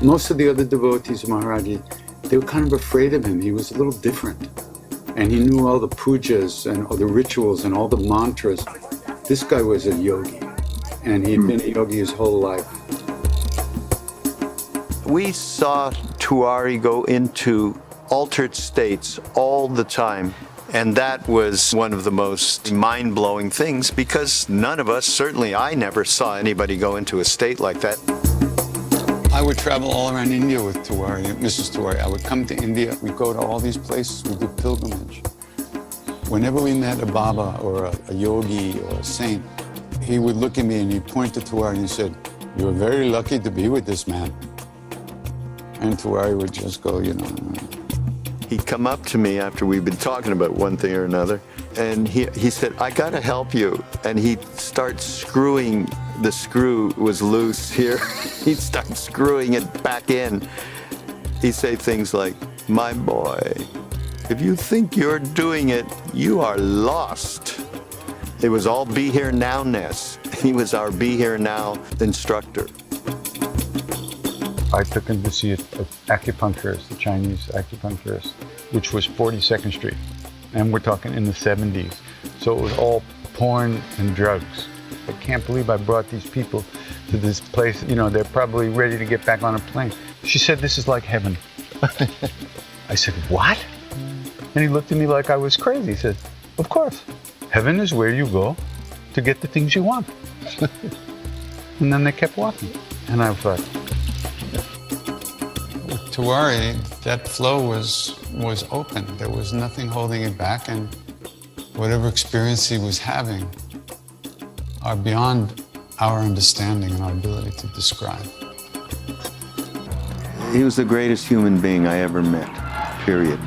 Most of the other devotees of Maharaji, they were kind of afraid of him. He was a little different. And he knew all the pujas and all the rituals and all the mantras. This guy was a yogi, and he'd been a yogi his whole life. We saw Tewari go into altered states all the time. And that was one of the most mind-blowing things, because none of us, certainly I never saw anybody go into a state like that. I would travel all around India with Tewari, Mrs. Tewari. I would come to India, we'd go to all these places, we'd do pilgrimage. Whenever we met a Baba or a yogi or a saint, he would look at me and he'd point to Tewari and he said, "You're very lucky to be with this man." And Tewari would just go, you know. He'd come up to me after we'd been talking about one thing or another, and he said, "I gotta help you." And he'd start screwing, the screw was loose here. He'd start screwing it back in. He'd say things like, "My boy, if you think you're doing it, you are lost." It was all be here now-ness. He was our be here now instructor. I took him to see an acupuncturist, a Chinese acupuncturist, which was 42nd Street. And we're talking in the 70s. So it was all porn and drugs. I can't believe I brought these people to this place. You know, they're probably ready to get back on a plane. She said, "This is like heaven." I said, "What?" And he looked at me like I was crazy. He said, "Of course. Heaven is where you go to get the things you want." And then they kept walking. And I thought, Tewari, that flow was open. There was nothing holding it back, and whatever experience he was having are beyond our understanding and our ability to describe. He was the greatest human being I ever met, period.